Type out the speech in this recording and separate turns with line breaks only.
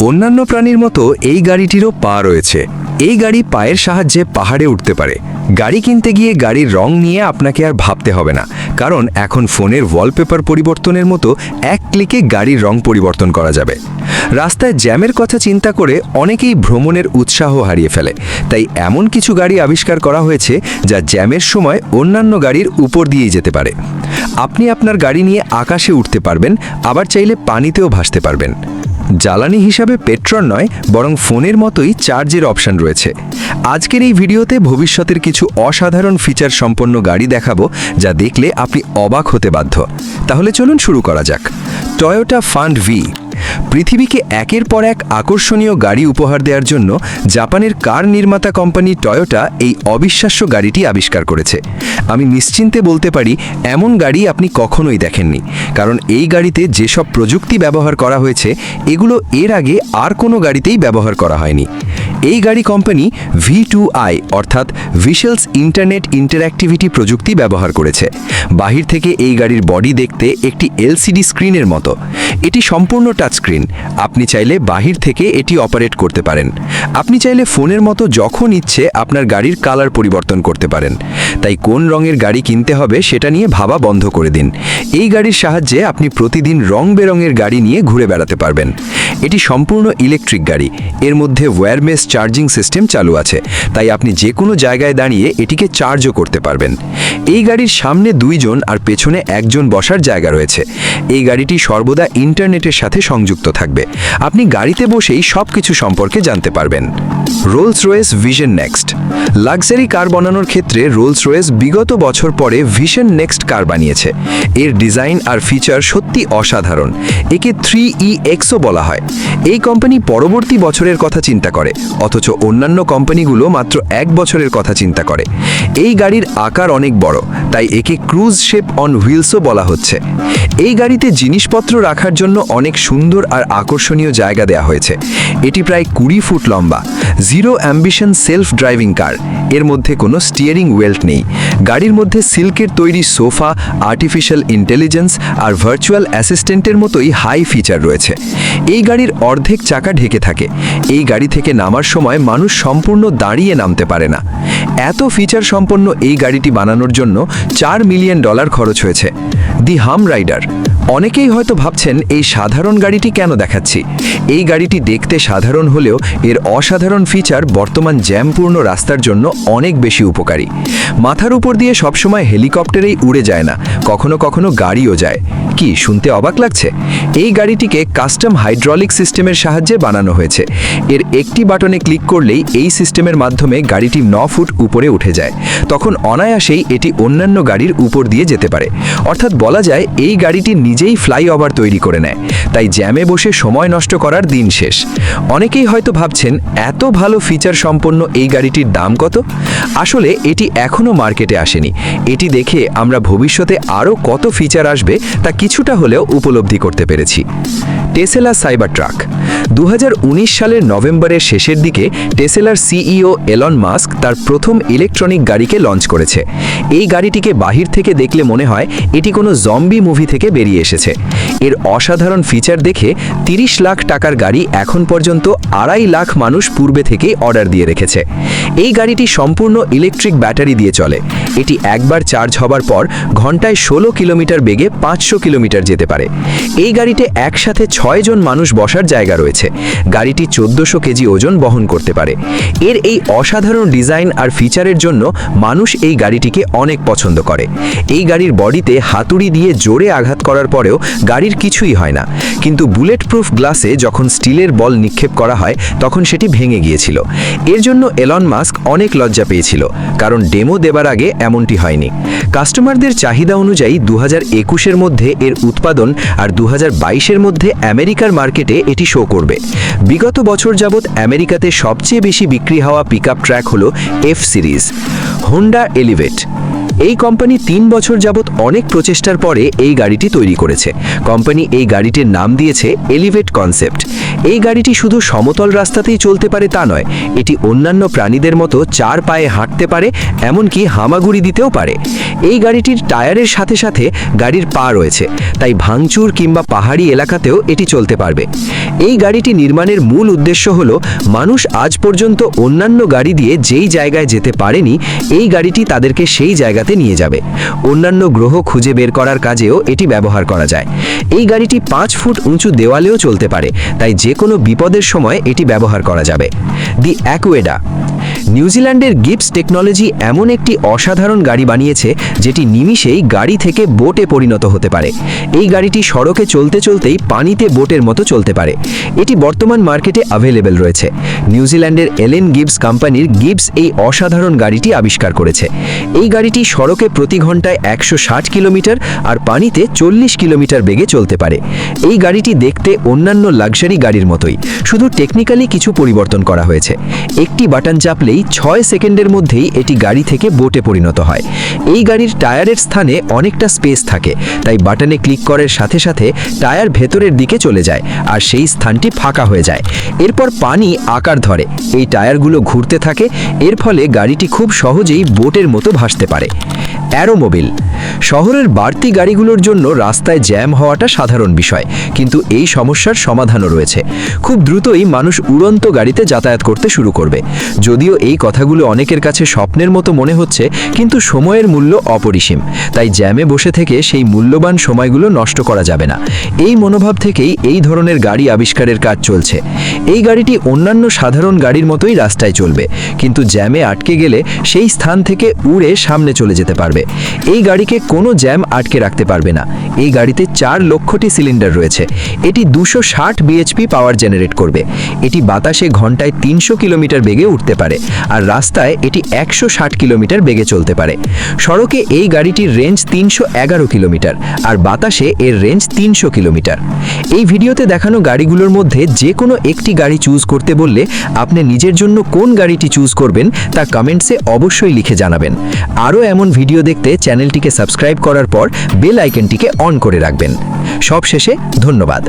অন্যান্য প্রাণীর মতো এই গাড়িটিরও পা রয়েছে। এই গাড়ি পায়ের সাহায্যে পাহাড়ে উঠতে পারে। গাড়ি কিনতে গিয়ে গাড়ির রং নিয়ে আপনাকে আর ভাবতে হবে না, কারণ এখন ফোনের ওয়ালপেপার পরিবর্তনের মতো এক ক্লিকে গাড়ির রং পরিবর্তন করা যাবে। রাস্তায় জ্যামের কথা চিন্তা করে অনেকেই ভ্রমণের উৎসাহ হারিয়ে ফেলে, তাই এমন কিছু গাড়ি আবিষ্কার করা হয়েছে যা জ্যামের সময় অন্যান্য গাড়ির উপর দিয়েই যেতে পারে। আপনি আপনার গাড়ি নিয়ে আকাশে উঠতে পারবেন, আবার চাইলে পানিতেও ভাসতে পারবেন। জ্বালানি হিসাবে পেট্রোল নয়, বরং ফোনের মতোই চার্জের অপশন রয়েছে। আজকের এই ভিডিওতে ভবিষ্যতের কিছু অসাধারণ ফিচার সম্পন্ন গাড়ি দেখাবো, যা দেখলে আপনি অবাক হতে বাধ্য। তাহলে চলুন শুরু করা যাক। Toyota fund V. পৃথিবীকে একের পর এক আকর্ষণীয় গাড়ি উপহার দেওয়ার জন্য জাপানের কার নির্মাতা কোম্পানি টয়োটা এই অবিশ্বাস্য গাড়িটি আবিষ্কার করেছে। আমি নিশ্চিন্তে বলতে পারি, এমন গাড়ি আপনি কখনোই দেখেননি, কারণ এই গাড়িতে যেসব প্রযুক্তি ব্যবহার করা হয়েছে এগুলো এর আগে আর কোনো গাড়িতেই ব্যবহার করা হয়নি। এই গাড়ি কোম্পানি V2I অর্থাৎ ভিশুয়ালস ইন্টারনেট ইন্টারঅ্যাক্টিভিটি প্রযুক্তি ব্যবহার করেছে। বাহির থেকে এই গাড়ির বডি দেখতে একটি LCD স্ক্রিনের মতো। এটি সম্পূর্ণ টাচ স্ক্রিন। আপনি চাইলে বাহির থেকে এটি অপারেট করতে পারেন। আপনি চাইলে ফোনের মতো যখন ইচ্ছে আপনার গাড়ির কালার পরিবর্তন করতে পারেন। তাই কোন রঙের গাড়ি কিনতে হবে সেটা নিয়ে ভাবা বন্ধ করে দিন। এই গাড়ির সাহায্যে আপনি প্রতিদিন রং বেরঙের গাড়ি নিয়ে ঘুরে বেড়াতে পারবেন। এটি সম্পূর্ণ ইলেকট্রিক গাড়ি। এর মধ্যে ওয়্যারলেস চার্জিং সিস্টেম চালু আছে, তাই আপনি যে কোনো জায়গায় দাঁড়িয়ে এটিকে চার্জও করতে পারবেন। এই গাড়ির সামনে 2 জন আর পেছনে 1 জন বসার জায়গা রয়েছে। এই গাড়িটি সর্বদা ইন্টারনেটের সাথে সংযুক্ত থাকবে। আপনি গাড়িতে বসেই সবকিছু সম্পর্কে জানতে পারবেন। Rolls Royce vision next. Luxury car বানানোর ক্ষেত্রে রোলস রয়েস বিগত বছর পরে ভিশন নেক্সট কার বানিয়েছে। এর ডিজাইন আর ফিচার সত্যি অসাধারণ। একে 3EXও বলা হয়। এই কোম্পানি পরবর্তী বছরের কথা চিন্তা করে, অথচ অন্যান্য কোম্পানিগুলো মাত্র 1 বছরের কথা চিন্তা করে। এই গাড়ির আকার অনেক বড়, তাই একে ক্রুজ শেপ অন হুইলসও বলা হচ্ছে। এই গাড়িতে জিনিসপত্র রাখার জন্য অনেক সুন্দর আর আকর্ষণীয় জায়গা দেওয়া হয়েছে। এটি প্রায় 20 ফুট লম্বা। জিরো অ্যাম্বিশন সেলফ ড্রাইভিং কার। এর মধ্যে কোনো স্টিয়ারিং ওয়েল্ট নেই। গাড়ির মধ্যে সিল্কের তৈরি সোফা, আর্টিফিশিয়াল ইন্টেলিজেন্স আর ভার্চুয়াল অ্যাসিস্ট্যান্টের মতোই হাই ফিচার রয়েছে। এই গাড়ির অর্ধেক চাকা ঢেকে থাকে। এই গাড়ি থেকে নামার সময় মানুষ সম্পূর্ণ দাঁড়িয়ে নামতে পারে না। এত ফিচার সম্পন্ন এই গাড়িটি বানানোর জন্য $4 মিলিয়ন খরচ হয়েছে। দি হাম রাইডার। অনেকেই হয়তো ভাবছেন এই সাধারণ গাড়িটি কেন দেখাচ্ছি। এই গাড়িটি দেখতে সাধারণ হলেও এর অসাধারণ ফিচার বর্তমান জ্যামপূর্ণ রাস্তার জন্য অনেক বেশি উপকারী। মাথার উপর দিয়ে সবসময় হেলিকপ্টারেই উড়ে যায় না, কখনো কখনো গাড়িও যায়। কি শুনতে অবাক লাগছে? এই গাড়িটিকে কাস্টম হাইড্রোলিক সিস্টেমের সাহায্যে বানানো হয়েছে। এর একটি বাটনে ক্লিক করলেই এই সিস্টেমের মাধ্যমে গাড়িটি 9 ফুট উপরে উঠে যায়। তখন অনায়াসেই এটি অন্যান্য গাড়ির উপর দিয়ে যেতে পারে। অর্থাৎ বলা যায় এই গাড়িটি নিজেই ফ্লাইওভার তৈরি করে নেয়। তাই জ্যামে বসে সময় নষ্ট করার দিন শেষ। অনেকেই হয়তো ভাবছেন, এত ভালো ফিচার সম্পন্ন এই গাড়িটির দাম কত? আসলে এটি এখনও মার্কেটে আসেনি। এটি দেখে আমরা ভবিষ্যতে আরও কত ফিচার আসবে তা কিছুটা হলেও উপলব্ধি করতে পেরেছি। Tesla cyber truck. 2019 সালের নভেম্বরের শেষের দিকে টেসলার সিইও এলন মাস্ক তার প্রথম ইলেকট্রনিক গাড়িকে লঞ্চ করেছে। এই গাড়িটিকে বাহির থেকে দেখলে মনে হয় এটি কোনো জম্বি মুভি থেকে বেরিয়ে এসেছে। এর অসাধারণ ফিচার দেখে 30 লাখ টাকার গাড়ি এখন পর্যন্ত 2.5 লাখ মানুষ পূর্বে থেকেই অর্ডার দিয়ে রেখেছে। এই গাড়িটি সম্পূর্ণ ইলেকট্রিক ব্যাটারি দিয়ে চলে। এটি একবার চার্জ হবার পর ঘন্টায় 16 কিলোমিটার বেগে 500 কিলোমিটার যেতে পারে। এই গাড়িতে একসাথে 6 জন মানুষ বসার জায়গা রয়েছে। গাড়িটি 1400 কেজি ওজন বহন করতে পারে। এর এই অসাধারণ ডিজাইন আর ফিচারের জন্য মানুষ এই গাড়িটিকে অনেক পছন্দ করে। এই গাড়ির বডিতে হাতুড়ি দিয়ে জোরে আঘাত করার পরেও গাড়ির কিছুই হয় না, কিন্তু বুলেট প্রুফ গ্লাসে যখন স্টিলের বল নিক্ষেপ করা হয় তখন সেটি ভেঙে গিয়েছিল। এর জন্য এলন মাস্ক অনেক লজ্জা পেয়েছিল, কারণ ডেমো দেবার আগে এমনটি হয়নি। কাস্টমারদের চাহিদা অনুযায়ী 2021-এর মধ্যে এর উৎপাদন আর 2022-এর মধ্যে আমেরিকার মার্কেটে এটি শো করবে। বিগত বছর যাবৎ আমেরিকাতে সবচেয়ে বেশি বিক্রি হওয়া পিকআপ ট্র্যাক হলো F সিরিজ। Honda elevate. এই কোম্পানি 3 বছর যাবত অনেক প্রচেষ্টার পরে এই গাড়িটি তৈরি করেছে। কোম্পানি এই গাড়িটির নাম দিয়েছে এলিভেট কনসেপ্ট। এই গাড়িটি শুধু সমতল রাস্তাতেই চলতে পারে তা নয়, এটি অন্যান্য প্রাণীদের মতো 4 পায়ে হাঁটতে পারে, এমনকি হামাগুড়ি দিতেও পারে। এই গাড়িটির টায়ারের সাথে সাথে গাড়ির পা রয়েছে, তাই ভাঙচুর কিংবা পাহাড়ি এলাকাতেও এটি চলতে পারবে। এই গাড়িটি নির্মাণের মূল উদ্দেশ্য হলো মানুষ আজ পর্যন্ত অন্যান্য গাড়ি দিয়ে যেই জায়গায় যেতে পারেনি, এই গাড়িটি তাদেরকে সেই জায়গাতে নিয়ে যাবে। অন্যান্য গ্রহ খুঁজে বের করার কাজেও এটি ব্যবহার করা যায়। এই গাড়িটি 5 ফুট উঁচু দেওয়ালেও চলতে পারে, তাই যে কোনো বিপদের সময় এটি ব্যবহার করা যাবে। দি অ্যাকুয়েডা। নিউজিল্যান্ডের গিবস টেকনোলজি এমন একটি অসাধারণ গাড়ি বানিয়েছে যেটি নিমিষেই গাড়ি থেকে বোটে পরিণত হতে পারে। এই গাড়িটি সড়কে চলতে চলতেই পানিতে বোটের মতো চলতে পারে। এটি বর্তমান মার্কেটে অ্যাভেলেবল রয়েছে। নিউজিল্যান্ডের এলেন গিবস কোম্পানির গিবস এই অসাধারণ গাড়িটি আবিষ্কার করেছে। এই গাড়িটি সড়কে প্রতি ঘন্টায় 160 কিলোমিটার আর পানিতে 40 কিলোমিটার বেগে চলতে পারে। এই গাড়িটি দেখতে অন্যান্য লাক্সারি গাড়ির মতোই, শুধু টেকনিক্যালি কিছু পরিবর্তন করা হয়েছে। একটি বাটন চাপলেই 6 সেকেন্ডের মধ্যেই এটি গাড়ি থেকে বোটে পরিণত হয়। এই গাড়ির টায়ারের স্থানে অনেকটা স্পেস থাকে, তাই বাটনে ক্লিক করার সাথে সাথে টায়ার ভেতরের দিকে চলে যায় আর সেই স্থানটি ফাঁকা হয়ে যায়। এরপর পানি আকার ধরে, এই টায়ারগুলো ঘুরতে থাকে, এর ফলে গাড়িটি খুব সহজেই বোটের মতো ভাসতে পারে। অ্যারোমোবিল। শহরের বাড়তি গাড়িগুলোর জন্য রাস্তায় জ্যাম হওয়াটা সাধারণ বিষয়, কিন্তু এই সমস্যার সমাধানও রয়েছে। খুব দ্রুতই মানুষ উড়ন্ত গাড়িতে যাতায়াত করতে শুরু করবে। যদিও এই কথাগুলো অনেকের কাছে স্বপ্নের মতো মনে হচ্ছে, কিন্তু সময়ের মূল্য অপরিসীম, তাই জ্যামে বসে থেকে সেই মূল্যবান সময়গুলো নষ্ট করা যাবে না। এই মনোভাব থেকেই এই ধরনের গাড়ি আবিষ্কারের কাজ চলছে। এই গাড়িটি অন্যান্য সাধারণ গাড়ির মতোই রাস্তায় চলবে, কিন্তু জ্যামে আটকে গেলে সেই স্থান থেকে উড়ে সামনে চলে যেতে পারবে। এই গাড়িকে কোনো জ্যাম আটকে রাখতে পারবে না। এই গাড়িতে 4 লক্ষটি সিলিন্ডার রয়েছে। এটি 260 বিএইচপি পাওয়ার জেনারেট করবে। এটি বাতাসে ঘন্টায় 300 কিলোমিটার বেগে উঠতে পারে, আর রাস্তায় এটি 160 কিলোমিটার বেগে চলতে পারে। সড়কে এই গাড়িটির রেঞ্জ 311 কিলোমিটার, আর বাতাসে এর রেঞ্জ 300 কিলোমিটার। এই ভিডিওতে দেখানো গাড়িগুলোর মধ্যে যে কোনো একটি গাড়ি চুজ করতে বললে আপনি নিজের জন্য কোন গাড়িটি চুজ করবেন তা কমেন্টসে অবশ্যই লিখে জানাবেন। আরও এমন ভিডিও দেখতে চ্যানেলটিকে সাবস্ক্রাইব করার পর বেল আইকনটিকে অন করে রাখবেন। সবশেষে ধন্যবাদ।